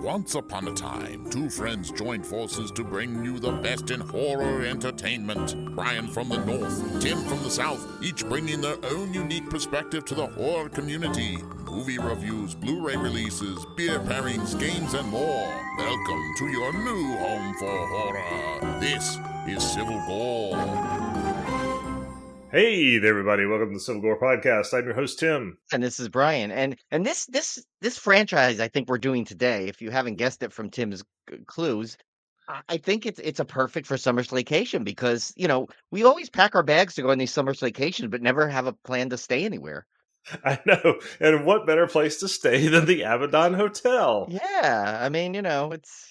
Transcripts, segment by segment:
Once upon a time, two friends joined forces to bring you the best in horror entertainment. Brian from the north, Tim from the south, each bringing their own unique perspective to the horror community. Movie reviews, Blu-ray releases, beer pairings, games, and more. Welcome to your new home for horror. This is Civil Gore. Hey there, everybody! Welcome to the Civil Gore Podcast. I'm your host, Tim. And this is Brian. And this franchise I think we're doing today, if you haven't guessed it from Tim's clues, I think it's a perfect for summer slaycation because, we always pack our bags to go on these summer slaycations, but never have a plan to stay anywhere. I know, and what better place to stay than the Abaddon Hotel? Yeah, I mean, it's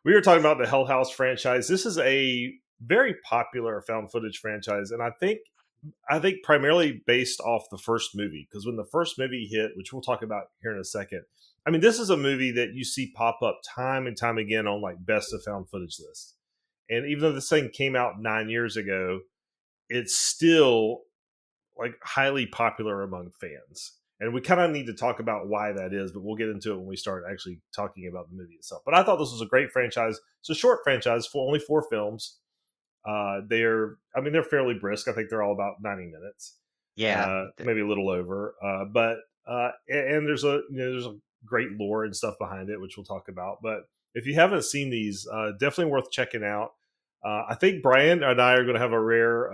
We were talking about the Hell House franchise. This is a very popular found footage franchise, and I think primarily based off the first movie, because when the first movie hit, which we'll talk about here in a second, I mean, this is a movie that you see pop up time and time again on like best of found footage lists. And even though this thing came out 9 years ago, it's still like highly popular among fans. And we kind of need to talk about why that is, but we'll get into it when we start actually talking about the movie itself. But I thought this was a great franchise. It's a short franchise for only 4 films. They're fairly brisk. I think they're all about 90 minutes. yeah. Maybe a little over. And there's there's a great lore and stuff behind it, which we'll talk about. But if you haven't seen these, definitely worth checking out. I think Brian and I are going to have a rare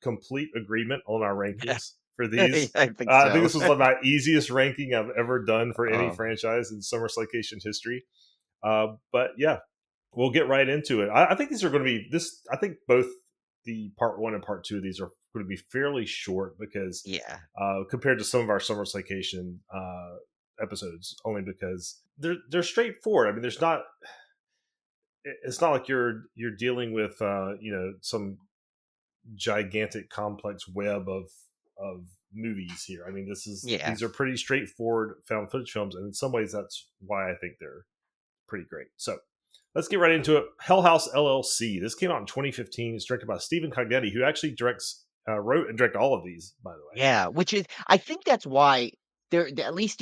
complete agreement on our rankings for these. I think I think so. this was my easiest ranking I've ever done for any Oh. franchise in Summer Slaycation history. But yeah, we'll get right into it. I think these are going to be this. I think both the part 1 and part 2 of these are going to be fairly short because Yeah. compared to some of our Summer Slaycation episodes, only because they're straightforward. I mean, it's not like you're dealing with some gigantic complex web of movies here. I mean, Yeah. these are pretty straightforward found footage films, and in some ways that's why I think they're pretty great. So let's get right into it. Hell House LLC. This came out in 2015. It's directed by Stephen Cognetti, who actually wrote and directed all of these, by the way. Yeah, which is I think that's why at least,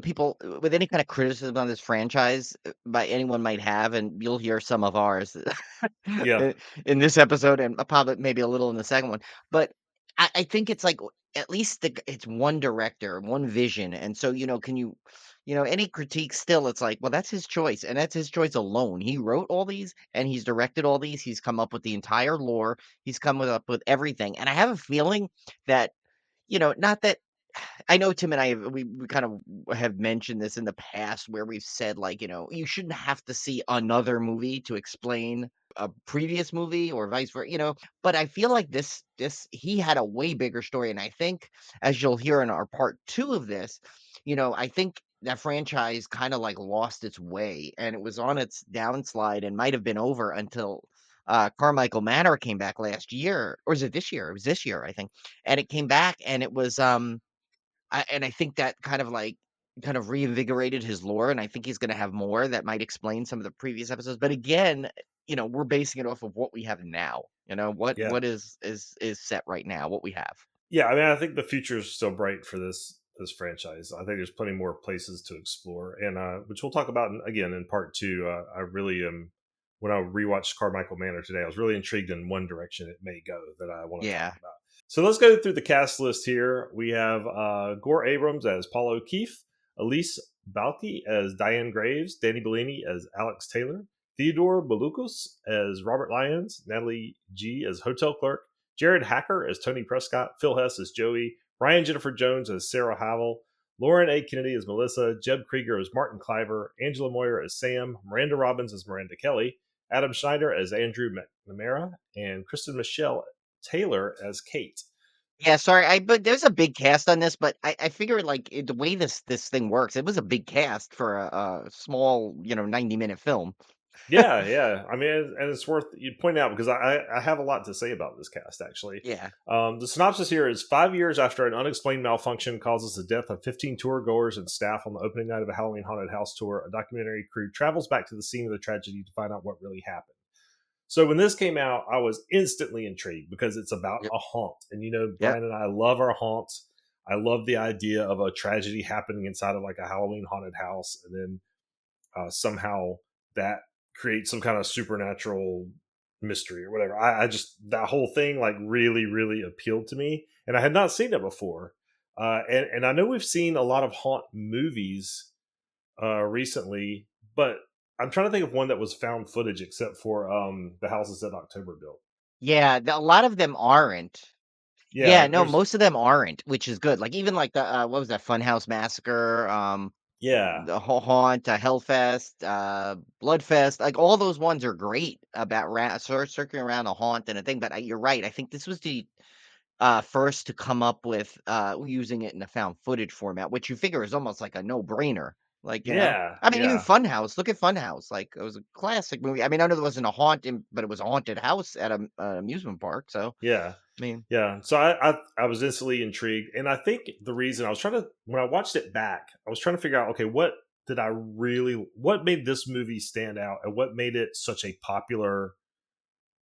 people with any kind of criticism on this franchise by anyone might have, and you'll hear some of ours Yeah, in this episode and probably maybe a little in the second one. But I think it's like at least it's one director, one vision. And so, can you, any critique still, it's like, well, that's his choice and that's his choice alone. He wrote all these and he's directed all these. He's come up with the entire lore. He's come up with everything. And I have a feeling that, not that I know Tim and I we kind of have mentioned this in the past where we've said like, you shouldn't have to see another movie to explain a previous movie or vice versa, but I feel like this he had a way bigger story. And I think as you'll hear in our part 2 of this, I think that franchise kind of like lost its way and it was on its downslide and might have been over until Carmichael Manor came back last year, or is it this year? It was this year, I think. And it came back and it was I think that kind of reinvigorated his lore, and I think he's gonna have more that might explain some of the previous episodes. But again, we're basing it off of what we have now. yeah, What is set right now, what we have. yeah. I mean, I think the future is still bright for this franchise. I think there's plenty more places to explore, and which we'll talk about again in part 2. I really am. When I rewatched Carmichael Manor today, I was really intrigued in one direction it may go that I want to Yeah. talk about. So let's go through the cast list here. We have Gore Abrams as Paul O'Keefe, Elise Balke as Diane Graves, Danny Bellini as Alex Taylor, Theodore Balukas as Robert Lyons, Natalie G as Hotel Clerk, Jared Hacker as Tony Prescott, Phil Hess as Joey, Ryan Jennifer Jones as Sarah Havel, Lauren A. Kennedy as Melissa, Jeb Krieger as Martin Cliver, Angela Moyer as Sam, Miranda Robbins as Miranda Kelly, Adam Schneider as Andrew McNamara, and Kristen Michelle Taylor as Kate. Yeah, sorry, but there's a big cast on this, but I figure like the way this thing works, it was a big cast for a small, 90-minute film. Yeah. I mean, and it's worth you point out because I have a lot to say about this cast actually. Yeah. The synopsis here is 5 years after an unexplained malfunction causes the death of 15 tour goers and staff on the opening night of a Halloween haunted house tour, a documentary crew travels back to the scene of the tragedy to find out what really happened. So when this came out, I was instantly intrigued because it's about Yep. a haunt. And, Yep. Brian and I love our haunts. I love the idea of a tragedy happening inside of like a Halloween haunted house. And then somehow that creates some kind of supernatural mystery or whatever. I just, that whole thing like really, really appealed to me, and I had not seen it before. And I know we've seen a lot of haunt movies recently, but I'm trying to think of one that was found footage except for the houses that October built. Yeah, a lot of them aren't. Yeah, Yeah, no, there's most of them aren't, which is good. Like even like the what was that Funhouse Massacre, yeah, the Haunt, Hellfest, Bloodfest, like all those ones are great about circling around a haunt and a thing. But you're right. I think this was the first to come up with using it in a found footage format, which you figure is almost like a no-brainer. Like, yeah, I mean, even yeah. Funhouse, look at Funhouse. Like, it was a classic movie. I mean, I know there wasn't a but it was a haunted house at an amusement park. So, Yeah. I mean, Yeah. So I was instantly intrigued. And I think the reason I was trying to, when I watched it back, I was trying to figure out, okay, what made this movie stand out and what made it such a popular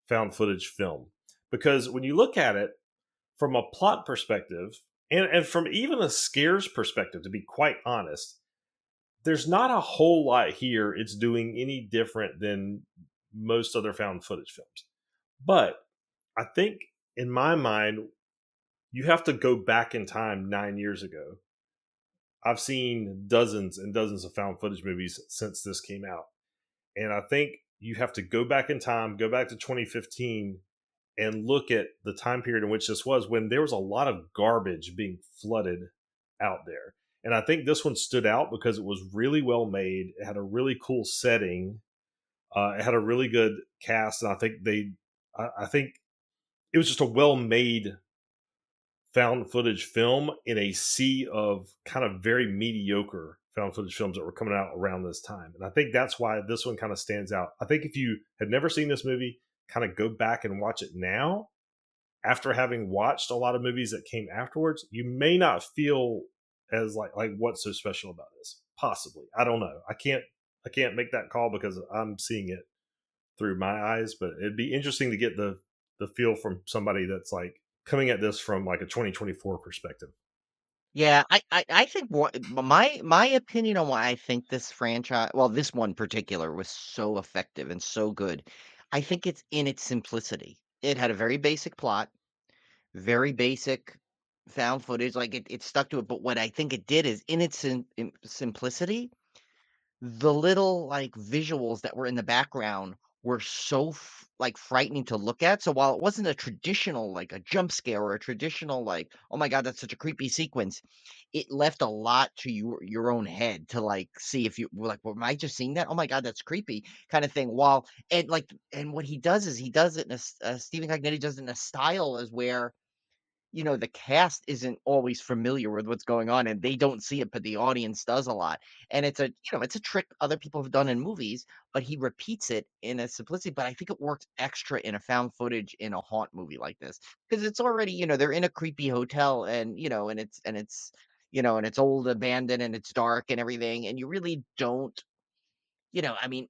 found footage film? Because when you look at it from a plot perspective, and from even a scares perspective, to be quite honest, there's not a whole lot here it's doing any different than most other found footage films. But I think in my mind, you have to go back in time 9 years ago. I've seen dozens and dozens of found footage movies since this came out. And I think you have to go back in time, go back to 2015, and look at the time period in which this was, when there was a lot of garbage being flooded out there. And I think this one stood out because it was really well made. It had a really cool setting. It had a really good cast, and I think it was just a well made found footage film in a sea of kind of very mediocre found footage films that were coming out around this time. And I think that's why this one kind of stands out. I think if you had never seen this movie, kind of go back and watch it now, after having watched a lot of movies that came afterwards, you may not feel as like what's so special about this. Possibly. I don't know. I can't make that call because I'm seeing it through my eyes, but it'd be interesting to get the feel from somebody that's like coming at this from like a 2024 perspective. yeah, I think my opinion on why I think this franchise, well, this one particular was so effective and so good. I think it's in its simplicity. It had a very basic plot, very basic found footage, like, it stuck to it, but what I think it did is in its simplicity, the little, like, visuals that were in the background were so like, frightening to look at, so while it wasn't a traditional, like, a jump scare or a traditional, like, "Oh my god, that's such a creepy sequence," it left a lot to your own head to, like, see if you were like, "Well, am I just seeing that? Oh my god, that's creepy," kinda thing, while and what he does is he does it in Stephen Cognetti does it in a style as where the cast isn't always familiar with what's going on and they don't see it, but the audience does a lot. And it's a trick other people have done in movies, but he repeats it in a simplicity. But I think it works extra in a found footage in a haunt movie like this because it's already, they're in a creepy hotel and, and it's old, abandoned, and it's dark and everything. And you really don't, I mean,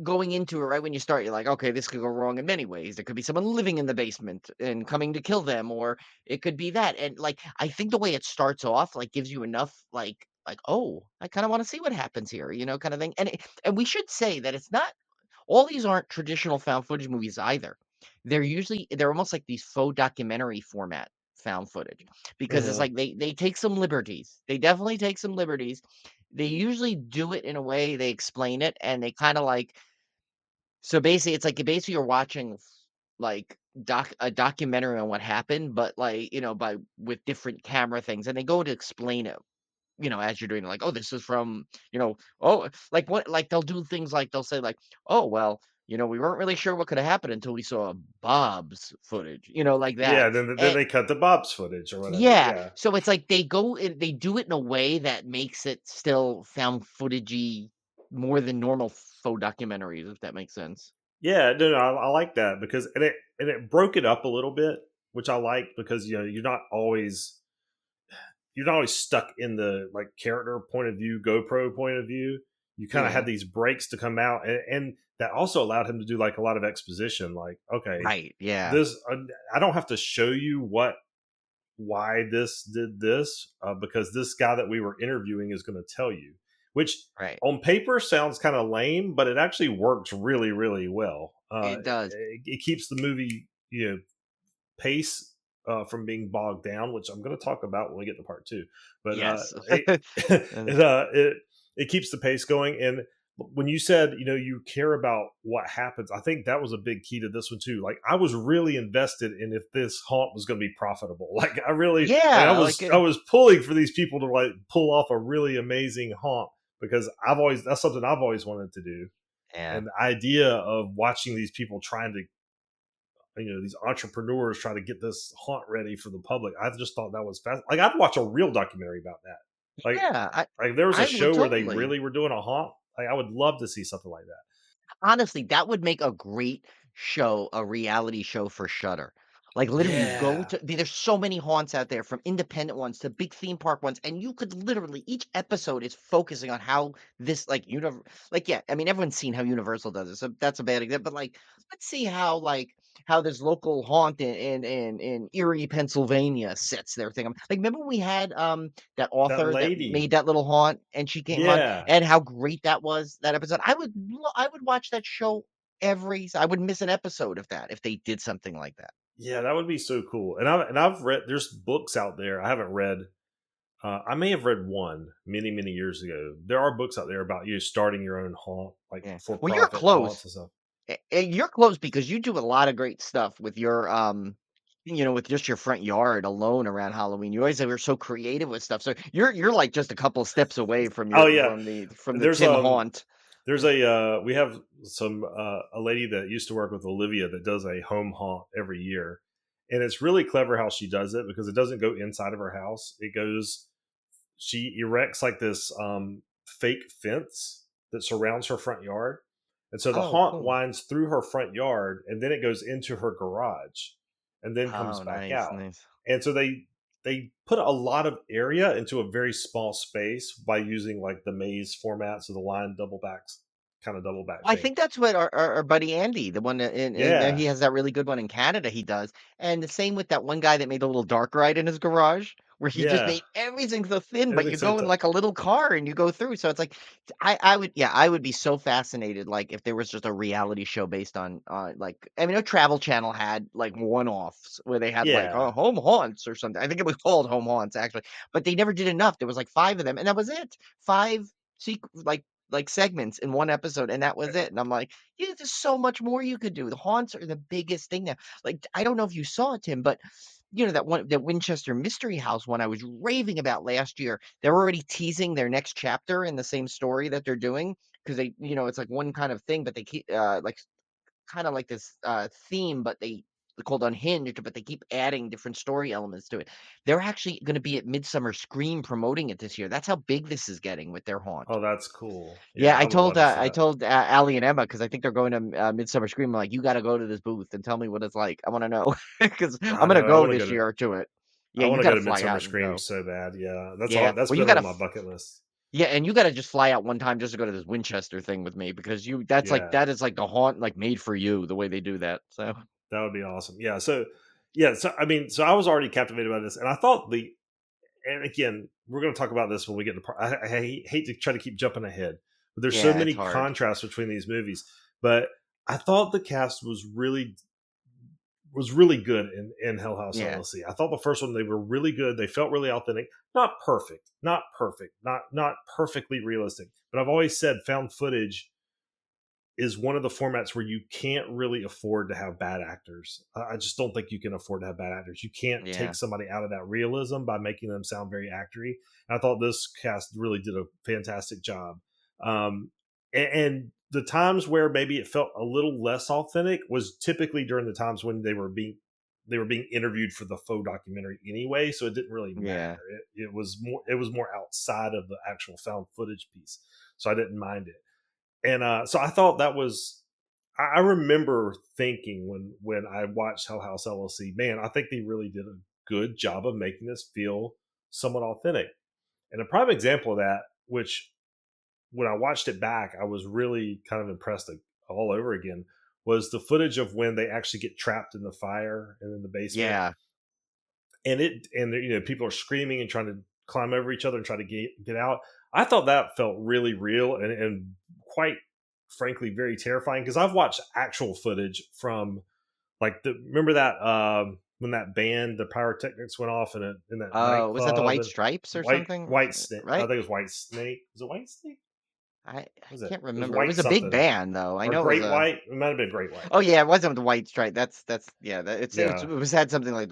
going into it right when you start, you're like, okay, this could go wrong in many ways. There could be someone living in the basement and coming to kill them, or it could be that. And like, I think the way it starts off, like, gives you enough, oh, I kind of want to see what happens here, kind of thing. And we should say that it's not all these aren't traditional found footage movies either. They're almost like these faux documentary format found footage because it's Hmm. like they take some liberties. They definitely take some liberties. They usually do it in a way they explain it and they kind of like so basically, it's like basically you're watching like a documentary on what happened, but like, by with different camera things, and they go to explain it, as you're doing it, like, oh, this is from, oh, like what, like they'll do things like they'll say like, oh, well, we weren't really sure what could have happened until we saw Bob's footage, like that. Yeah, then they cut the Bob's footage or whatever. Yeah, Yeah, so it's like they do it in a way that makes it still found footagey more than normal faux documentaries, if that makes sense. yeah. No, no, I like that because and it broke it up a little bit, which I like because you're not always stuck in the like character point of view, GoPro point of view. You kind of had Yeah, these breaks to come out, and that also allowed him to do like a lot of exposition. Like, okay, right, yeah. this I don't have to show you why this did this because this guy that we were interviewing is going to tell you. which Right. on paper sounds kind of lame, but it actually works really, really well. It does. It keeps the movie, pace from being bogged down, which I'm going to talk about when we get to part two. But Yes. And it keeps the pace going. And when you said you care about what happens, I think that was a big key to this one too. Like I was really invested in if this haunt was going to be profitable. Like I really, like yeah, like I was pulling for these people to like pull off a really amazing haunt because that's something I've always wanted to do. yeah. And the idea of watching these people trying to these entrepreneurs try to get this haunt ready for the public. I just thought that was fast. Like I'd watch a real documentary about that. Like Yeah, like if there was a I would show where they totally. really were doing a haunt. Like I would love to see something like that. Honestly, that would make a great show, a reality show for Shudder. Like, literally, you go Yeah, to there's so many haunts out there, from independent ones to big theme park ones, and you could literally each episode is focusing on how this, yeah, I mean, everyone's seen how Universal does it, so that's a bad example, but, like, let's see how, how this local haunt in Erie, Pennsylvania sets their thing. Like, remember when we had, that that author that lady. made that little haunt, and she came on, Yeah, and how great that was, that episode? I would watch that show I wouldn't miss an episode of that if they did something like that. yeah, that would be so cool. And I've read. There's books out there. I haven't read. I may have read one many many years ago. There are books out there about you starting your own haunt, like Yeah. for Well, you're profit haunts close. and stuff. You're close because you do a lot of great stuff with your, with just your front yard alone around Halloween. You always are so creative with stuff. So you're like just a couple steps away from Oh your yeah, from the there's Tim Haunt. there's we have some a lady that used to work with Olivia that does a home haunt every year, and it's really clever how she does it because it doesn't go inside of her house. It goes She erects like this fake fence that surrounds her front yard, and so the Oh, haunt cool. winds through her front yard, and then it goes into her garage, and then comes Oh, back nice, out. nice. And so they put a lot of area into a very small space by using like the maze format, so the line double backs, kind of double back I thing. think that's what our buddy Andy, the one that in he Yeah, has that really good one in Canada, he does, and the same with that one guy that made a little dark ride in his garage, where he just yeah, made everything so thin, but you everything's so go in like a little car and you go through, so it's like I would be so fascinated, like, if there was just a reality show based on, like, I mean, no Travel Channel had, like, one-offs where they had, like, yeah, Home Haunts or something. I think it was called Home Haunts, actually, but they never did enough. There was, like, 5 of them, and that was it. 5 segments in one episode, and that was it. And I'm like, yeah, there's so much more you could do. The haunts are the biggest thing now. Like, I don't know if you saw it, Tim, but that Winchester Mystery House one I was raving about last year. They're already teasing their next chapter in the same story that they're doing because it's like one kind of thing, but they keep like kind of like this theme, but they're called Unhinged, but they keep adding different story elements to it. They're actually going to be at Midsummer Scream promoting it this year. That's how big this is getting with their haunt. oh that's cool. Yeah, Yeah, I would love to see I that. told, Allie and Emma because I think they're going to, Midsummer Scream, I'm like, "You gotta go to this booth and tell me what it's like. I wanna know because 'cause I I'm gonna know. I go want to go this to year to it." I Yeah, want you to go gotta to fly Midsummer out and Scream go. so bad. Yeah, Yeah, that's well, you been gotta on my f bucket list. yeah, and you gotta just fly out one time just to go to this Winchester thing with me because Yeah, that is like the haunt, like, made for you, the way they do that, so that would be awesome. So I mean, so I was already captivated by this, and I thought and again, we're going to talk about this when we get to. Hate to try to keep jumping ahead, but there's so yeah, it's many hard. contrasts between these movies. But I thought the cast was really good in Hell House Yeah, LLC. I thought the first one they were really good. They felt really authentic. Not perfect, not perfectly realistic. But I've always said found footage is one of the formats where you can't really afford to have bad actors. I just don't think you can afford to have bad actors. You can't take yeah, somebody out of that realism by making them sound very actory. And I thought this cast really did a fantastic job. And the times where maybe it felt a little less authentic was typically during the times when they were being interviewed for the faux documentary anyway, so it didn't really matter. yeah. It was more outside of the actual found footage piece, so I didn't mind it. And so I thought that was. I remember thinking when I watched Hell House LLC, man, I think they really did a good job of making this feel somewhat authentic. And a prime example of that, which when I watched it back, I was really kind of impressed all over again, was the footage of when they actually get trapped in the fire and in the basement, Yeah. and people are screaming and trying to climb over each other and try to get out. I thought that felt really real and quite frankly very terrifying because I've watched actual footage from like the remember that when that band the pyrotechnics went off in that Oh, was that the nightclub White and Stripes or something? white snake I Right? think it was White Snake. Was it White Snake? I Was it? can't It was remember. It White was a big something band though. I or know it was Great a. White. It might have been Great White. Oh yeah, it wasn't the White Stripe. That's yeah. It Yeah, was had something like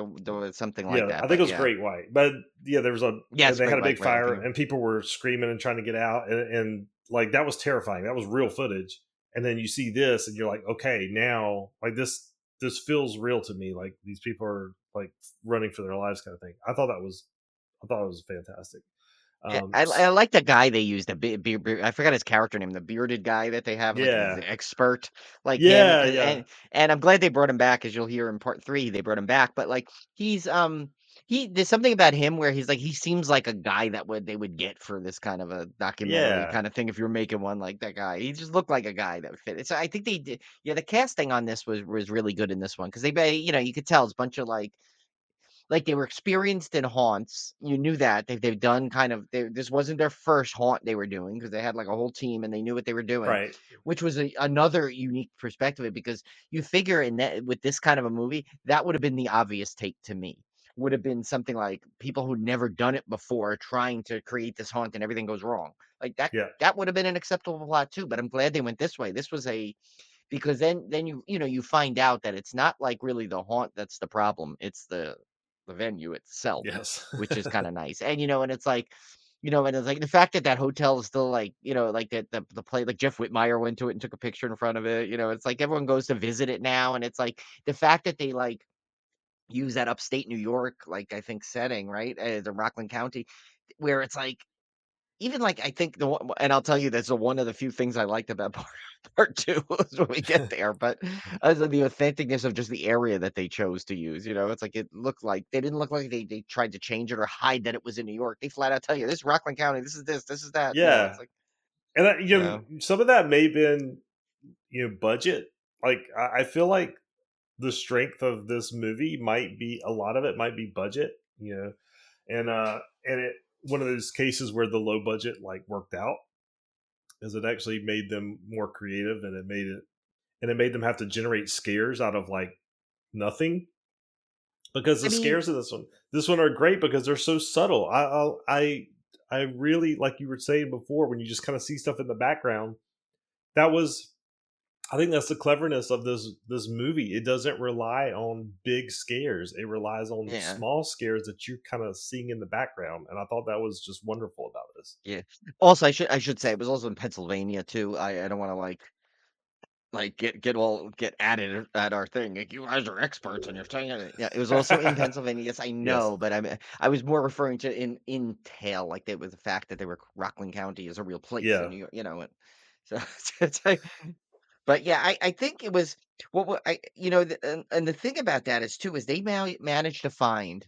something like yeah. that. I think it But was yeah, Great White. But yeah, there was a yes, they had Great a White. big Right. I'm fire thinking. and people were screaming and trying to get out and like that was terrifying. That was real footage. And then you see this and you're like, okay, now like this feels real to me. Like these people are like running for their lives kind of thing. I thought it was fantastic. Yeah, I like the guy they used, the I forgot his character name, the bearded guy that they have, like, he's Yeah. the expert, like him, Yeah, 'cause yeah. and I'm glad they brought him back, as you'll hear in part 3, they brought him back, but, like, there's something about him where he's like he seems like a guy that they would get for this kind of a documentary Yeah. kinda thing if you're making one like that guy. He just looked like a guy that would fit it. So I think they did yeah, the casting on this was really good in this one because you could tell it's a bunch of, like, they were experienced in haunts. You knew that. They've done kind of this wasn't their first haunt they were doing because they had, like, a whole team and they knew what they were doing, Right. which was another unique perspective of it because you figure in that with this kind of a movie, that would have been the obvious take to me. Would have been something like people who'd never done it before trying to create this haunt and everything goes wrong. Like, Yeah. that would have been an acceptable plot too, but I'm glad they went this way. This was a because then you find out that it's not like really the haunt that's the problem. It's the venue itself, Yes. which is kind of nice. And it's like and it's like the fact that that hotel is still like, like that the play like Jeff Whitmire went to it and took a picture in front of it. It's like everyone goes to visit it now and it's like the fact that they like use that upstate New York like I think setting, right? The Rockland County where it's like even, like, I think the one and I'll tell you that's one of the few things I liked about part 2 is when we get there, but as of the authenticness of just the area that they chose to use, it's like it looked like they didn't look like they tried to change it or hide that it was in New York. They flat out tell you, "This is Rockland County, this is that," Yeah. it's like And so some of that may have been budget. Like I feel like the strength of this movie might be a lot of it might be budget, and it one of those cases where the low budget like worked out is it actually made them more creative and it made them have to generate scares out of like nothing because I the mean scares of this one are great because they're so subtle. I really like you were saying before when you just kind of see stuff in the background. That was I think that's the cleverness of this movie. It doesn't rely on big scares. It relies on yeah, small scares that you're kind of seeing in the background, and I thought that was just wonderful about this. yeah. Also, I should say it was also in Pennsylvania too. I don't wanna, get added at our thing. Like, you guys are experts and you're saying it. Yeah, it was also in Pennsylvania. Yes, I Yes, know, but I was more referring to in tail, like it was the fact that they were Rockland County is a real place in yeah, New York, and so it's like, but yeah, I think it was I and the thing about that is too is they managed to find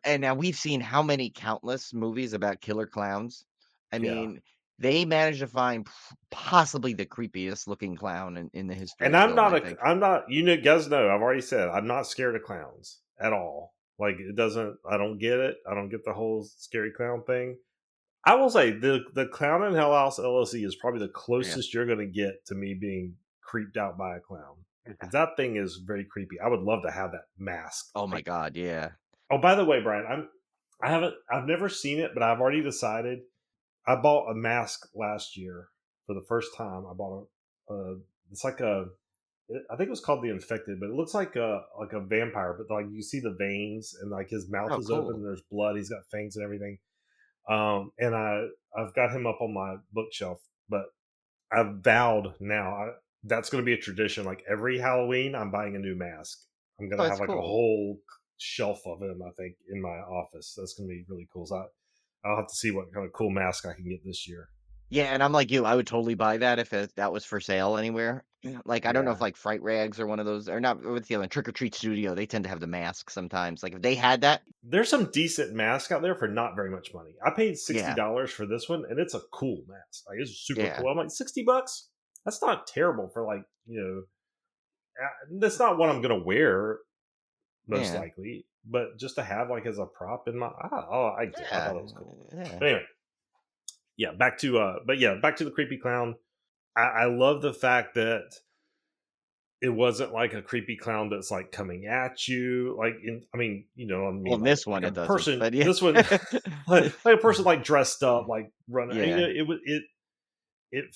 and now we've seen how many countless movies about killer clowns. I yeah. mean, they managed to find possibly the creepiest looking clown in the history And of film, I think. I'm not. Guys know. I've already said I'm not scared of clowns at all. Like it doesn't. I don't get it. I don't get the whole scary clown thing. I will say the clown in Hell House LLC is probably the Yeah. closest you're going to get to me being creeped out by a clown. Yeah. 'Cause that thing is very creepy. I would love to have that mask. Oh my Like, god, yeah. oh, by the way, Brian, I've never seen it, but I've already decided. I bought a mask last year for the first time. I bought it's like I think it was called the Infected, but it looks like a vampire. But like you see the veins and like his mouth Oh, is open cool. and there's blood. He's got fangs and everything. And I've got him up on my bookshelf, but I've vowed now that's going to be a tradition. Like every Halloween, I'm buying a new mask. I'm going Oh, to that's have like a cool. whole shelf of them. I think in my office. That's going to be really cool. So I'll have to see what kind of cool mask I can get this year. Yeah, and I'm like you, I would totally buy that if that was for sale anywhere. Yeah, like, I don't know if, Yeah, like, Fright Rags or one of those or not what's the other one? Trick or Treat Studio, they tend to have the masks sometimes. Like, if they had that there's some decent masks out there for not very much money. I paid yeah, $60 for this one, and it's a cool mask. Like it's super yeah, cool. I'm like $60. That's not terrible for like that's not what I'm gonna wear most yeah, likely, but just to have like as a prop in my I yeah, thought it was cool. yeah. But anyway, back to back to the creepy clown. I love the fact that it wasn't like a creepy clown that's like coming at you. Like I Well, mean in like this one, a it doesn't, person. but yeah. This one, like a person like dressed up, like running. Yeah. It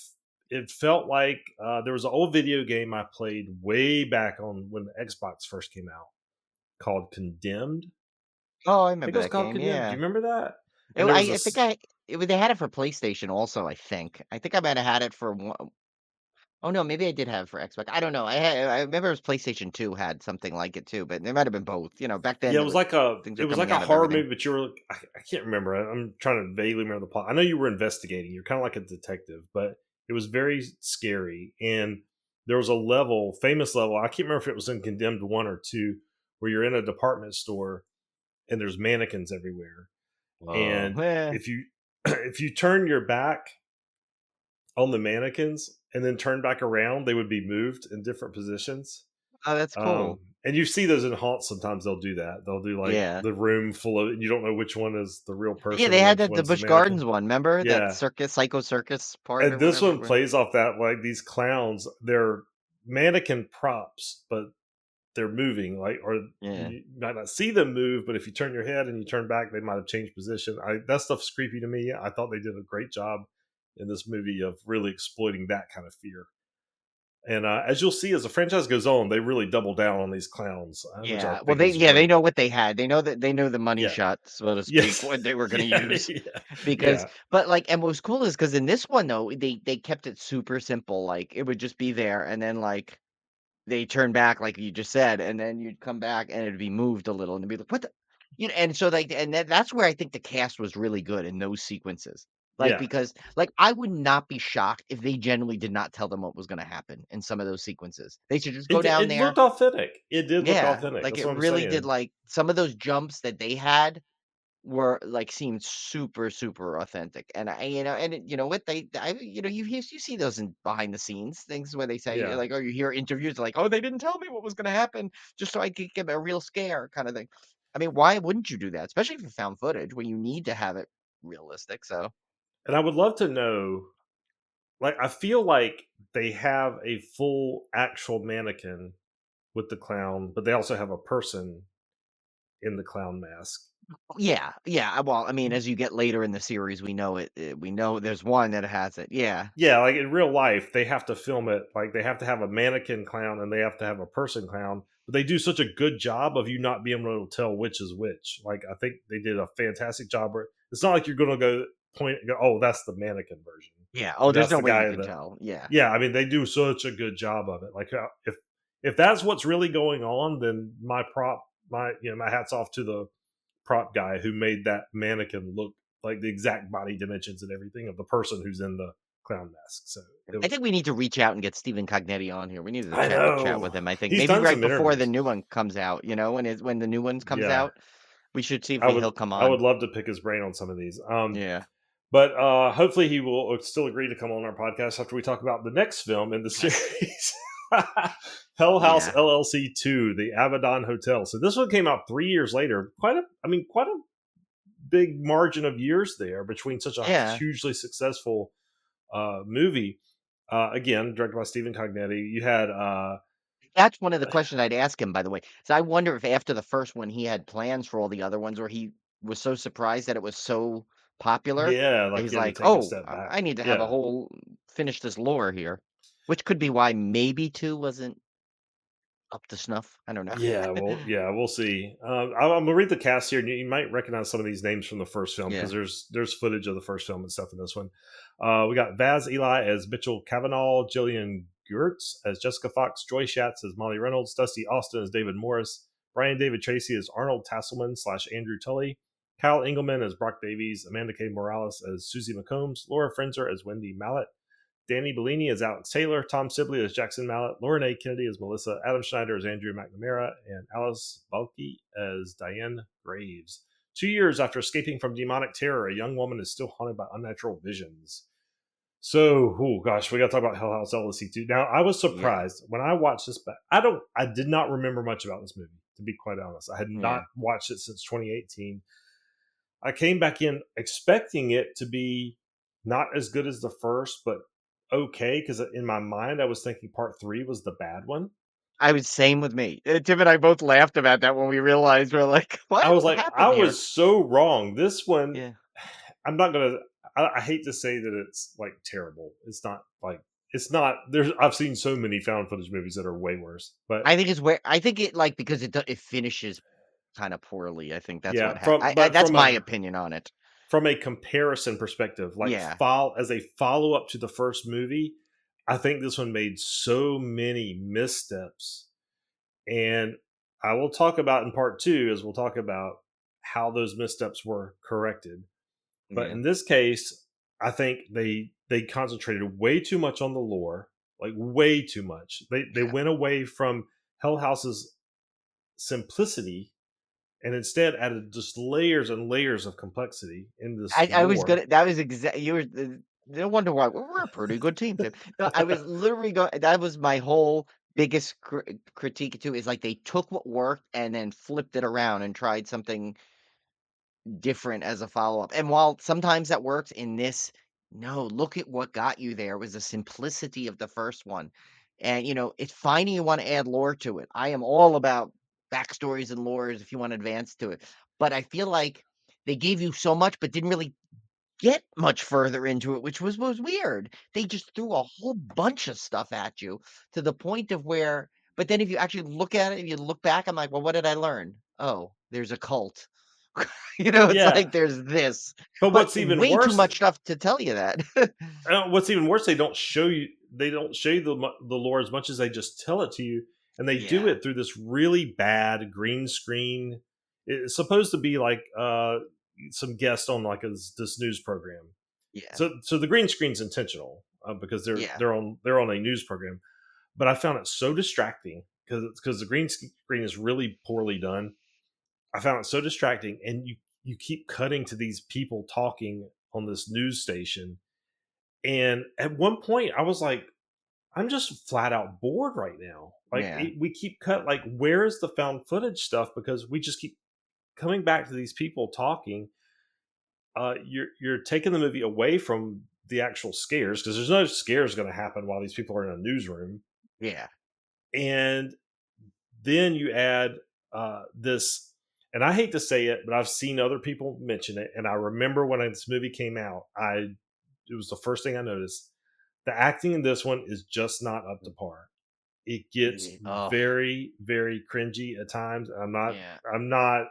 it felt like there was an old video game I played way back on when the Xbox first came out called Condemned. Oh, I I think remember it was that called game, Condemned. Do yeah. you remember that? It And there was a I think they had it for PlayStation also, I think. I think I might have had it for one. Oh, no, maybe I did have it for Xbox. I don't know. I remember it was PlayStation 2 had something like it too, but it might have been both. Back then yeah, there was things it were was like coming a out of horror everything. movie, but you were I can't remember. I'm trying to vaguely remember the plot. I know you were investigating. You're kind of like a detective, but it was very scary. And there was a level, famous level. I can't remember if it was in Condemned 1 or 2, where you're in a department store and there's mannequins everywhere. Oh, And yeah. if you if you turn your back on the mannequins and then turn back around, they would be moved in different positions. Oh, that's cool. And you see those in haunts. Sometimes they'll do that. They'll do like Yeah. the room full of, and you don't know which one is the real Yeah, person they and had which that the one's the Busch Gardens mannequin. one, remember? That Yeah. circus, Psycho Circus part And or this whatever one where plays off that, like these clowns, they're mannequin props, but they're moving, like, or yeah. you might not see them move, but if you turn your head and you turn back, they might have changed position. That stuff's creepy to me. I thought they did a great job in this movie of really exploiting that kind of fear. And as you'll see, as the franchise goes on, they really double down on these clowns, which I Yeah. Well, think is they great. know what they had. They know the money Yeah. shot, so to speak, Yes. what they were gonna Yeah. use. Yeah. Because Yeah. but, like and what was cool is because in this one, though, they kept it super simple, like, it would just be there, and then, like, they turn back, like you just said, and then you'd come back, and it'd be moved a little, and it'd be like, "What the" and so, like and that's where I think the cast was really good in those sequences. Like, Yeah. because, like, I would not be shocked if they generally did not tell them what was gonna happen in some of those sequences. They should just go down It there. looked authentic. It did look Yeah, authentic. like, That's it what I'm really did, saying. like some of those jumps that they had were, like, seemed super, super authentic, and and you know what, you see those in behind the scenes things where they say, Yeah. like, or you hear interviews like, "Oh, they didn't tell me what was gonna happen just so I could get a real scare," kinda thing. I mean, why wouldn't you do that? Especially for found footage where you need to have it realistic, so And I would love to know, like, I feel like they have a full actual mannequin with the clown, but they also have a person in the clown mask. yeah, yeah, well, I mean, as you get later in the series, we know there's one that has it, yeah. Yeah, like in real life, they have to film it. Like they have to have a mannequin clown and they have to have a person clown. But they do such a good job of you not being able to tell which is which. Like I think they did a fantastic job. Where it's not like you're going to go point and go, oh, that's the mannequin version. Yeah, oh, Like there's that's no the way you guy in can the. tell, yeah. Yeah, I mean they do such a good job of it. Like if that's what's really going on, then my hats off to the prop guy who made that mannequin look like the exact body dimensions and everything of the person who's in the clown mask. So I think we need to reach out and get Stephen Cognetti on here. We need to I chat know with him, I think. he's Maybe done right some before the interviews. new one comes out, when the new ones comes Yeah, out, we should see if I would he'll come I on. would love to pick his brain on some of these. Yeah. But hopefully he will still agree to come on our podcast after we talk about the next film in the series. Hell House Yeah. LLC 2, the Abaddon Hotel. So this one came out 3 years later. Quite a big margin of years there between such a Yeah. hugely successful movie. Again, directed by Stephen Cognetti. You had That's one of the questions I'd ask him, by the way. So I wonder if after the first one, he had plans for all the other ones, or he was so surprised that it was so popular yeah, that like he's he had to like, take a "Oh, step back. I need to have a Yeah, whole finish this lore here," which could be why maybe 2 wasn't up to snuff. I don't know. yeah, we'll see. I'm gonna read the cast here, and you might recognize some of these names from the first film because Yeah. there's footage of the first film and stuff in this one. We got Vaz Eli as Mitchell Cavanaugh, Jillian Gertz as Jessica Fox, Joy Schatz as Molly Reynolds, Dusty Austin as David Morris, Brian David Tracy as Arnold Tasselman / Andrew Tully, Kyle Engelman as Brock Davies, Amanda K. Morales as Susie McCombs, Laura Frenzer as Wendy Mallett, Danny Bellini as Alex Taylor, Tom Sibley as Jackson Mallet, Lauren A. Kennedy as Melissa, Adam Schneider as Andrew McNamara, and Alice Balke as Diane Graves. 2 years after escaping from demonic terror, a young woman is still haunted by unnatural visions. So, oh gosh, we got to talk about Hell House LLC 2. Now, I was Yeah. surprised when I watched this back. I did not remember much about this movie, to be quite honest. I had Yeah. not watched it since 2018. I came back in expecting it to be not as good as the first, but okay. Because in my mind, I was thinking part three was the bad one. I was same with me. Tim and I both laughed about that when we realized we're like, I "What was like, I happened here?" was so wrong. This one, Yeah. I'm not gonna. I hate to say that it's like terrible. It's not like it's not. There's I've seen so many found footage movies that are way worse. But I think it, like, because it finishes kinda poorly. I think that's yeah, what ha I that's my opinion on it. from a comparison perspective, like Yeah. as a follow up to the first movie, I think this one made so many missteps. And I will talk about in part two, as we'll talk about how those missteps were corrected. But Yeah. in this case, I think they concentrated way too much on the lore, like way too much. They Yeah. went away from Hell House's simplicity and instead added just layers and layers of complexity in this I was lore. gonna that was exactly you were no wonder why we're a pretty good team, Tim. No, I was literally going that was my whole biggest critique too, is like they took what worked and then flipped it around and tried something different as a follow-up. And while sometimes that works in this, no, look at what got you there was the simplicity of the first one. And it's fine you want to add lore to it. I am all about backstories and lores if you want to advance to it. But I feel like they gave you so much but didn't really get much further into it, which was weird. They just threw a whole bunch of stuff at you to the point of where but then if you actually look at it, if you look back, I'm like, "Well, what did I learn?" "Oh, there's a cult." It's Yeah, like there's this, but but what's even way too worse much stuff to tell you that. what's even worse, they don't show you. They don't show you the lore as much as they just tell it to you, and they do Yeah, it through this really bad green screen. It's supposed to be like some guest on like this news program. yeah, So the green screen's intentional because yeah, they're on a news program. But I found it so distracting because the green screen is really poorly done. I found it so distracting, and you keep cutting to these people talking on this news station, and at one point, I was like, I'm just flat out bored right now. Like, yeah, we keep like, where is the found footage stuff? Because we just keep coming back to these people talking. You're taking the movie away from the actual scares because there's no scares going to happen while these people are in a newsroom. yeah, And then you add this, and I hate to say it, but I've seen other people mention it, and I remember when this movie came out, it was the first thing I noticed. The acting in this one is just not up to par. It gets yeah, oh, very, very cringy at times. yeah, I'm not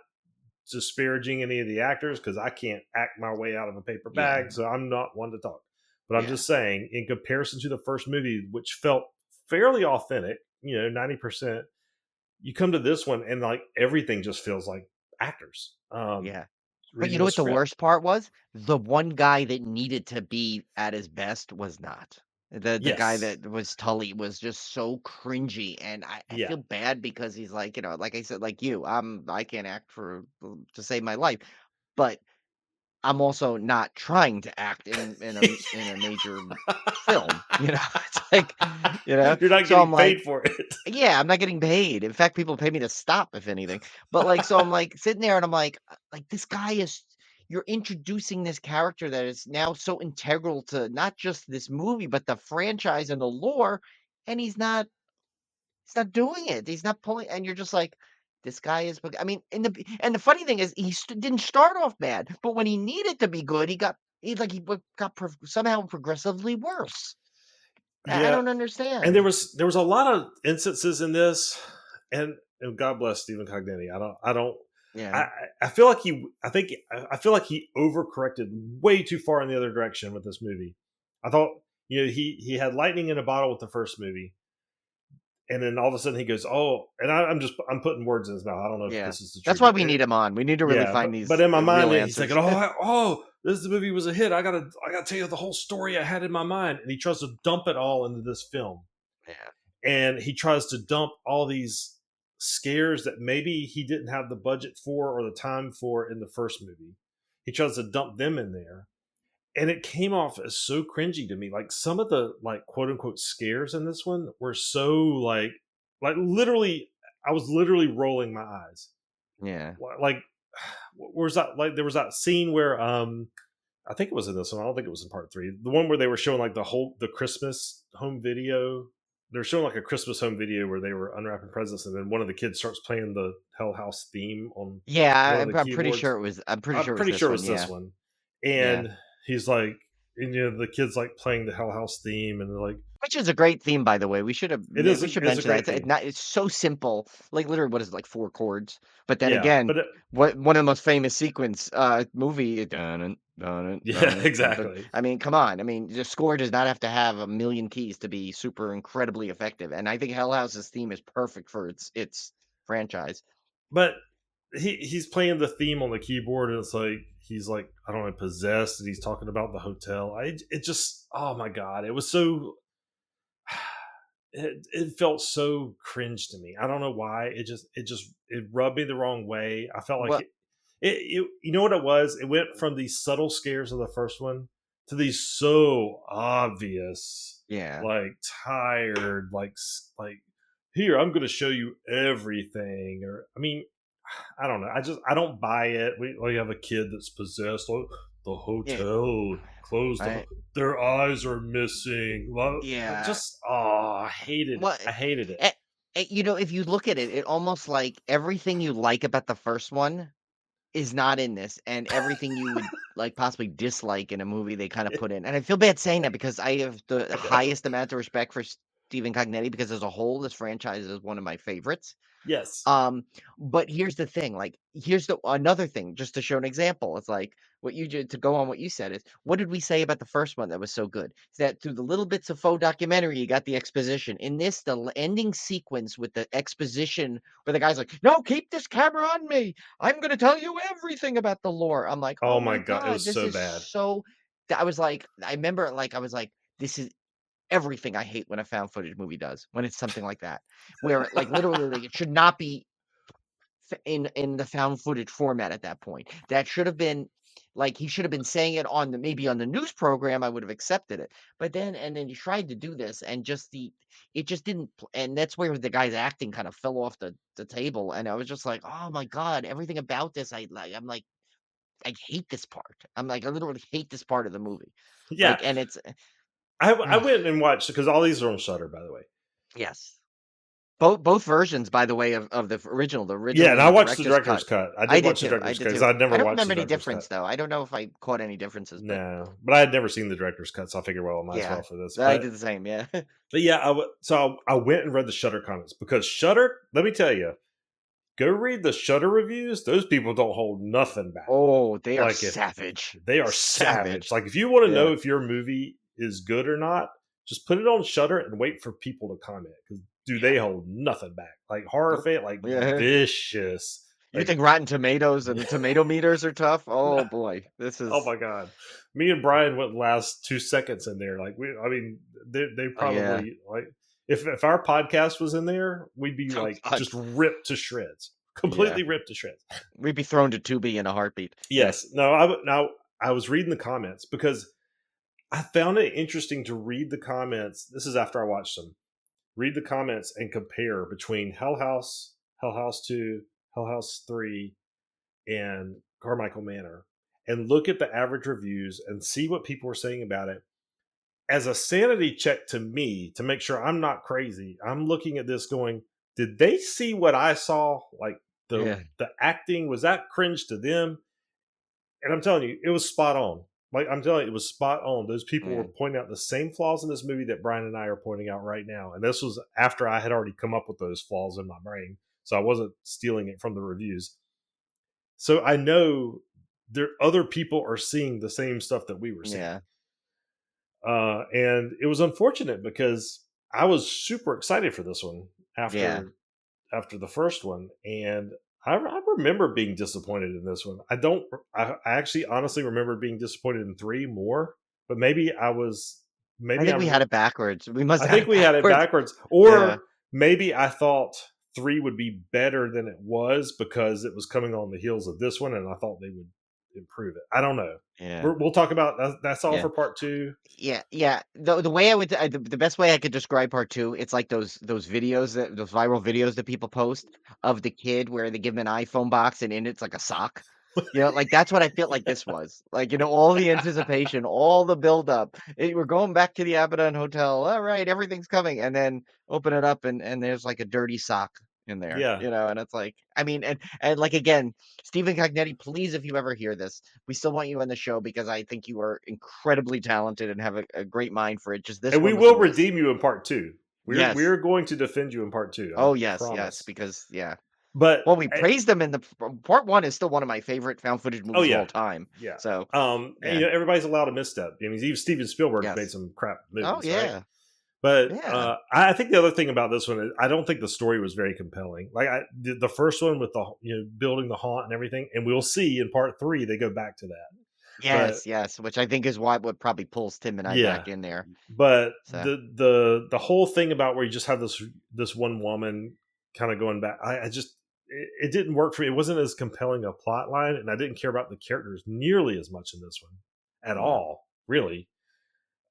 disparaging any of the actors because I can't act my way out of a paper yeah, bag, so I'm not one to talk. But I'm yeah, just saying, in comparison to the first movie, which felt fairly authentic, 90%, you come to this one and like everything just feels like actors yeah. But you reading know a what the script. worst part was? The one guy that needed to be at his best was not. The guy Yes. that was Tully was just so cringy, and I Yeah. feel bad because he's like, like I said, like you, I can't act for to save my life, but I'm also not trying to act in a major film, It's like, You're not so getting I'm like paid for it. yeah, I'm not getting paid. In fact, people pay me to stop, if anything. But, like, so I'm, like, sitting there and I'm like, this guy is you're introducing this character that is now so integral to not just this movie, but the franchise and the lore, and he's not doing it. He's not pulling and you're just like, this guy is I mean, and the funny thing is didn't start off bad, but when he needed to be good, he got somehow progressively worse. I Yeah. don't And understand. there was a lot of instances in this, and God bless Stephen Cognetti. Yeah. I I feel like I feel like he overcorrected way too far in the other direction with this movie. I thought he had lightning in a bottle with the first movie, and then all of a sudden he goes, oh, and I'm putting words in his mouth. I don't know if Yeah. this is the That's truth, why but we need him on. We need to really yeah, find but these, in my mind real he's like, answers. oh, this movie was a hit. I gotta tell you the whole story I had in my mind, and he tries to dump it all into this film, Yeah. and he tries to dump all these scares that maybe he didn't have the budget for or the time for in the first movie. He tries to dump them in there, and it came off as so cringy to me. Like some of the like quote unquote scares in this one were so like literally, I was literally rolling my eyes. Yeah. Like where's that? Like there was that scene where I think it was in this one. I don't think it was in part 3. The one where they were showing like the Christmas home video. They're showing like a Christmas home video where they were unwrapping presents, and then one of the kids starts playing the Hell House theme on Yeah, one of the I'm pretty keyboards. sure it was. I'm pretty I'm sure it was pretty this sure it one. was this Yeah, one. yeah. And he's like, and the kid's like playing the Hell House theme, and they're like, Which is a great theme, by the way. We should it is a mention that. great theme. It's so simple. Like literally, what is it, like 4 chords? But then Yeah, again, but what one of the most famous sequence movie. Dun, dun, yeah, dun, dun, dun. exactly. I mean, come on. I mean, the score does not have to have a million keys to be super incredibly effective. And I think Hell House's theme is perfect for its franchise. But he's playing the theme on the keyboard, and it's like he's like, I don't know, possessed, and he's talking about the hotel. It just, oh my god, it was so. It felt so cringe to me. I don't know why. It rubbed me the wrong way. I felt like Well, it you know what it was? It went from these subtle scares of the first one to these so obvious, yeah. like tired, like here, I'm going to show you everything. Or I mean, I don't know. I don't buy it. We have a kid that's possessed. Oh, the Yeah. hotel closed. I, Their eyes are missing. Well, yeah. just I hated it. Well, I hated it. eh, if you look at it, it almost like everything you like about the first one is not in this, and everything you would, like, possibly dislike in a movie, they kinda put in, and I feel bad saying that because I have the I know. highest amount of respect for Stephen Cognetti because as a whole, this franchise is one of my favorites. Yes. Um, but here's the thing, like, here's the another thing, just to show an example. It's like what you did to go on what you said is, what did we say about the first one that was so good? Is that through the little bits of faux documentary, you got the exposition. In this, the ending sequence with the exposition where the guy's like, "No, keep this camera on me. I'm gonna tell you everything about the lore." I'm like, Oh "Oh my my god, it god, was this so is bad. so." I was like, I remember, like, I was like, "This is everything I hate when a found footage movie does." When it's something like that, where like literally like, it should not be in the found footage format at that point. That should have been like he should have been saying it on the maybe on the news program, I would have accepted it. But then and then he tried to do this and just the it just didn't and that's where the guy's acting kind of fell off the table. And I was just like, oh my God, everything about this I'm like, I hate this part. I'm like, I literally hate this part of the movie. Yeah, Like, and it's I went and watched because all these are on Shutter, by the way. yes. Both versions, by the way, of the original, the Yeah, original and and I the watched the director's director's cut. cut. I I did did watch the too. I director's did cut because too. I'd I never don't watched the remember any director's cut. difference though. I don't know if I caught any differences, but No, but I had never seen the director's cut, so I figured, well, I might as yeah, well for this. I did the same. Yeah, But yeah, so I went and read the Shutter comments because Shutter. Let me tell you, go read the Shutter reviews. Those people don't hold nothing back. oh, they are Like if savage, they are savage. savage. Like if you want to Yeah, know if your movie is good or not, just put it on Shutter and wait for people to comment because do yeah, they hold nothing back? Like horror nope. fan, like Yeah. vicious. You Like think Rotten Tomatoes and the tomato meters are tough? Oh boy, this oh is my god, me and Brian wouldn't last 2 seconds in there. Like I mean, they yeah. probably like if our podcast was in there, we'd be Oh like God, just ripped to shreds, yeah. completely ripped to shreds. We'd be thrown to Tubi in a heartbeat. Yeah, Yes, no, now I was reading the comments because I found it interesting to read the comments. This is after I watched them. Read the comments and compare between Hell House 2, Hell House 3, and Carmichael Manor, and look at the average reviews and see what people are saying about it. As a sanity check to me, to make sure I'm not crazy, I'm looking at this going, did they see what I saw? Like yeah, the acting, was that cringe to them? And I'm telling you, it was spot on. Like I'm telling you, it was spot on. Those people were yeah. pointing out the same flaws in this movie that Brian and I are pointing out right now. And this was after I had already come up with those flaws in my brain. So I wasn't stealing it from the reviews. So I know there other people are seeing the same stuff that we were seeing. Yeah. And it was unfortunate because I was super excited for this one Yeah. after the first one, and I remember being disappointed in this one. I don't. I actually honestly remember being disappointed in 3 more, but maybe I was. I Maybe think we I'm. had it backwards. We must I have had think it we had it backwards. backwards, Yeah. or maybe I thought 3 would be better than it was because it was coming on the heels of this one, and I thought they would improve it. I don't know. Yeah. We'll talk about that's all Yeah. for part 2. Yeah, yeah. The way I would the best way I could describe part two, it's like those videos those viral videos that people post of the kid where they give him an iPhone box and in it's like a sock. You know, like, that's what I feel like this was. Like, you know, all the anticipation, all the buildup. We're going back to the Abaddon Hotel. All right, everything's coming. And then open it up and there's like a dirty sock in there, Yeah. you know, and it's like, I mean, and like again, Stephen Cognetti, please, if you ever hear this, we still want you on the show because I think you are incredibly talented and have a great mind for it. Just this And we one was a will miss. redeem you in part two. Yes. We're going to defend you in part two. I Oh, yes, yes, promise. because yeah. But Well, we praised them in the part one is still one of my favorite found footage oh movies of yeah, all time. yeah. So, And, yeah. everybody's allowed a misstep. I mean, even Steven Spielberg's made Yes. some crap Oh, movies, right? yeah. But Yeah. I think the other thing about this one is I don't think the story was very compelling. Like the first one with the building the haunt and everything, and we'll see in part three they go back to that. But Yes, yes, which I think is what probably pulls Tim and I yeah, back in there. but So, the whole thing about where you just have this one woman kind of going back, I just it didn't work for me. It wasn't as compelling a plot line, and I didn't care about the characters nearly as much in this one at yeah. all, really.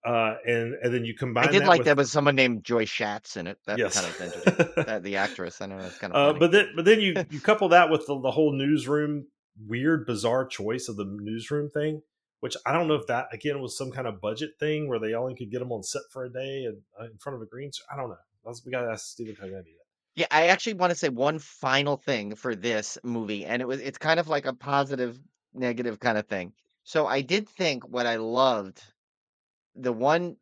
And then you I combine did that like with there was someone named Joy Schatz in it. That yes. kind of entertained that the actress. I know that's kind of funny. But then you couple that with the whole newsroom weird bizarre choice of the newsroom thing, which I don't know if that again was some kind of budget thing where they only could get them on set for a day and in front of a green screen. I don't know. We got to ask Stephen Cognetti. Yeah, I actually want to say one final thing for this movie, and it's kind of like a positive, negative kind of thing. So I did think what I loved, the one,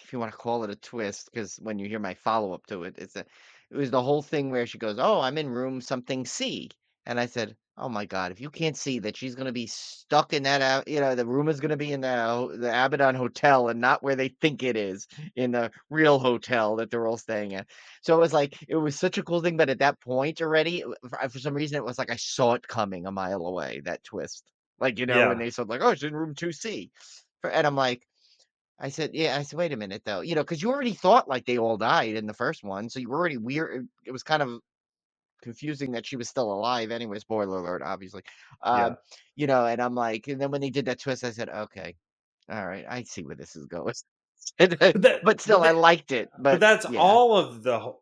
if you want to call it a twist, because when you hear my follow up to it, it was the whole thing where she goes, "Oh, I'm in room something C," and I said, "Oh my God, if you can't see that she's gonna be stuck in that, you know, the room is gonna be in the Abaddon Hotel and not where they think it is in the real hotel that they're all staying at." So it was like it was such a cool thing, but at that point already, for some reason, it was like I saw it coming a mile away. That twist, like you know, when Yeah, they said like, "Oh, she's in room 2C," and I'm like. I said, "Yeah." I said, "Wait a minute, though," you know, because you already thought like they all died in the first one, so you were already weird. It was kind of confusing that she was still alive. Anyway, spoiler alert, obviously. yeah. Um, you know, and I'm like, and then when they did that twist, I said, "Okay, all right, I see where this is going." But that, But but still, I that, liked it. but But yeah,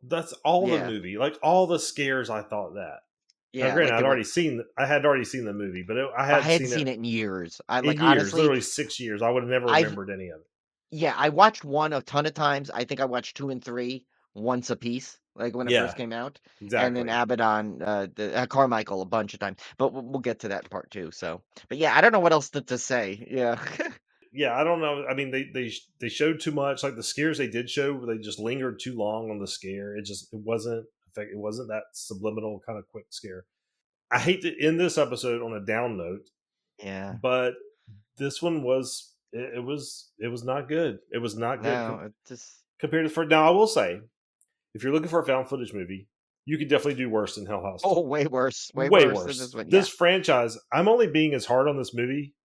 that's all the yeah, movie. Like all the scares, I thought that. Now, yeah. granted, Like they were. I had already seen the movie, but I I hadn't hadn't seen it seen it in years. I in like years, honestly, literally 6 years. I would have never I've remembered any of it. yeah, I watched 1 a ton of times. I think I watched 2 and 3 once a piece, like, when it first Yeah, came out, and then exactly. Abaddon, Carmichael a bunch of times, but we'll get to that in part 2, so but yeah, I don't know what else to say, yeah. Yeah, I don't know. I mean, they showed too much. Like the scares they did show, they just lingered too long on the scare. It wasn't it wasn't that subliminal kind of quick scare. I hate to end this episode on a down note, Yeah, but this one was it was not good. It was not good no, it just compared to for now. I will say, if you're looking for a found footage movie, you could definitely do worse than Hell House 2. oh, way Way worse than this worse. one, yeah. This franchise, I'm only being as hard on this movie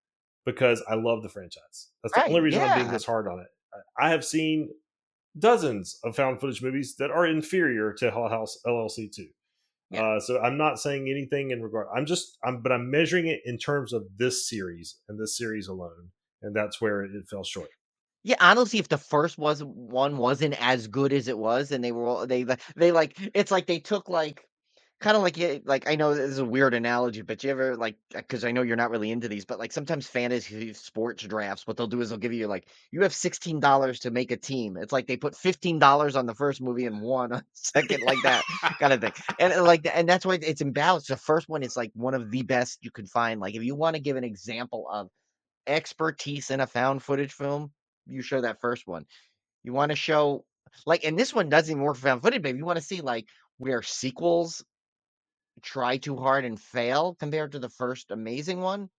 because I love the franchise. That's the only Right, reason I'm being yeah, this hard on it. I have seen dozens of found footage movies that are inferior to Hell House LLC 2. yeah. So I'm not saying anything in regard. But I'm measuring it in terms of this series and this series alone, and that's where it fell short. Yeah, honestly, if the first one wasn't as good as it was, and they were all they like it's like they took like kind of like like I know this is a weird analogy, but you ever like because I know you're not really into these, but like sometimes fantasy sports drafts, what they'll do is they'll give you like you have $16 to make a team. It's like they put $15 on the first movie and one on the second, like that kind of thing, and and that's why it's imbalanced. The first one is like one of the best you can find. Like if you want to give an example of expertise in a found footage film, you show that first one. You wanna show like and this one doesn't even work for found footage, but if you wanna see, like, where sequels try too hard and fail compared to the first amazing one,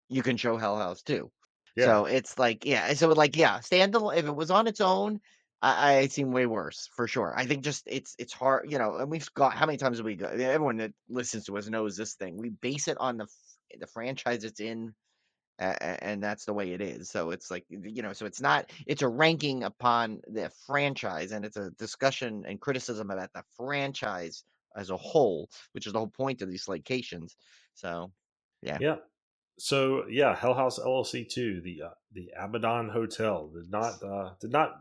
you can show Hell House too. Yeah, So, it's like yeah, so, like, yeah, standalone if it was on its own, I seen way worse, for sure. I think just it's hard, you know, and we've got how many times have we got everyone that listens to us knows this thing. We base it on the franchise it's in and that's the way it is. So it's like you know, so it's not it's a ranking upon the franchise, and it's a discussion and criticism about the franchise as a whole, which is the whole point of these slacations. So, yeah, yeah. So yeah, Hell House LLC 2, the Abaddon Hotel did not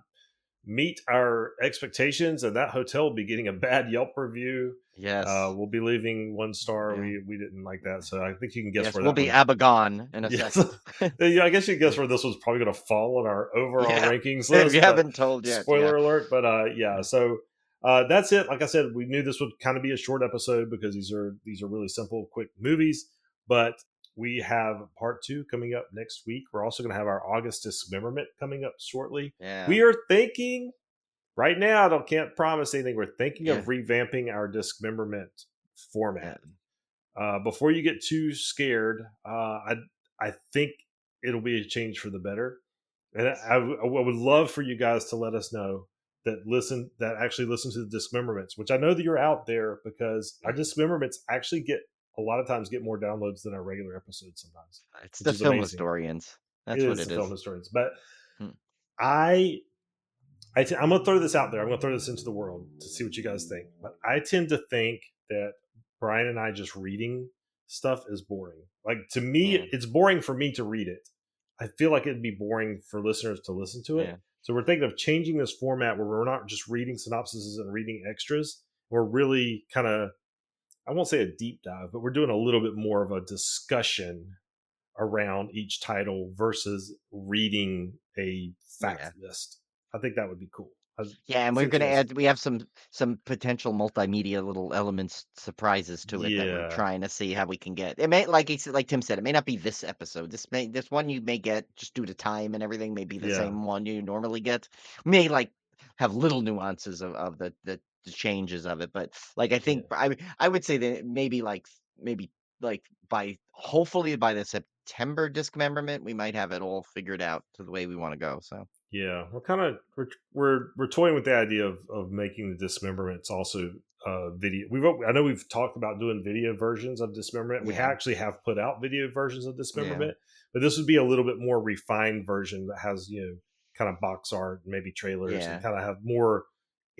meet our expectations, and that hotel will be getting a bad Yelp review. Yes. We'll be leaving 1 star. Yeah. We didn't like that, so I think you can guess Yes, where we'll that be one. Abagon in a Yes, second. yeah, I guess you can guess where this one's probably going to fall on our overall Yeah. rankings If you list. But haven't told yet, yeah. spoiler alert. But yeah, Yeah. so that's it. Like I said, we knew this would kind of be a short episode because these are really simple, quick movies. But we have part 2 coming up next week. We're also going to have our August Dismemberment coming up shortly. Yeah. We are thinking right now. I can't promise anything. We're thinking Yeah. of revamping our Dismemberment format. Yeah. Before you get too scared, I think it'll be a change for the better, and I would love for you guys to let us know that actually listen to the Dismemberments, which I know that you're out there, because our Dismemberments actually get a lot of times get more downloads than our regular episodes sometimes, It's which the is film amazing. historians. It That's what is it the film is. historians, but Hmm. I I'm going to throw this out there. I'm going to throw this into the world to see what you guys think. But I tend to think that Brian and I just reading stuff is boring. Like, to me, Yeah. it's boring for me to read it. I feel like it'd be boring for listeners to listen to it. Yeah. So we're thinking of changing this format where we're not just reading synopsises and reading extras. We're really kind of, I won't say a deep dive, but we're doing a little bit more of a discussion around each title versus reading a fact Yeah. list. I think that would be cool. Yeah, and See we're what you gonna guys think. add. We have some potential multimedia little elements, surprises to it that we're Yeah, trying to see how we can get. It may, like like Tim said, it may not be this episode. This one you may get just due to time and everything. May be the yeah, same one you normally get. May like have little nuances of the changes of it, but like I yeah, think I would say that maybe like by hopefully by the September dismemberment we might have it all figured out to the way we want to go. So yeah. We're kind of we're toying with the idea of making the dismemberments also video. I know we've talked about doing video versions of dismemberment. We yeah, actually have put out video versions of yeah, dismemberment, but this would be a little bit more refined version that has, kind of box art, maybe trailers, and yeah. kind of have more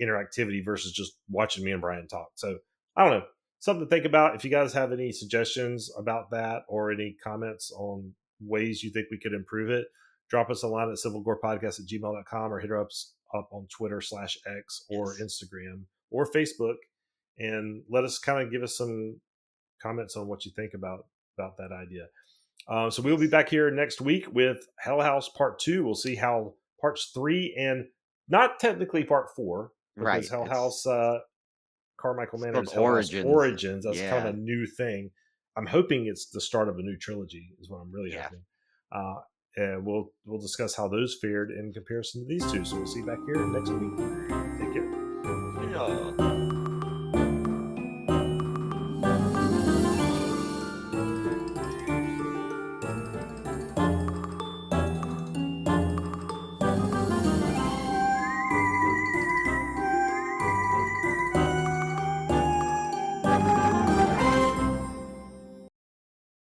interactivity versus just watching me and Brian talk. So I don't know, something to think about. If you guys have any suggestions about that or any comments on ways you think we could improve it, drop us a line at civilgorepodcast@gmail.com, or hit us up on Twitter/X or Yes. Instagram or Facebook, and let us kind of give us some comments on what you think about that idea. So we'll be Yes. back here next week with Hell House Part 2. We'll see how parts 3 and not technically Part 4, because Right. Hell House Carmichael It's called Manor's Hell House Origins. Origins, that's kind of Yeah. a new thing. I'm hoping it's the start of a new trilogy, is what I'm really Yeah. hoping. Uh, and we'll discuss how those fared in comparison to these two. So we'll see you back here next week. Take care. Yeah.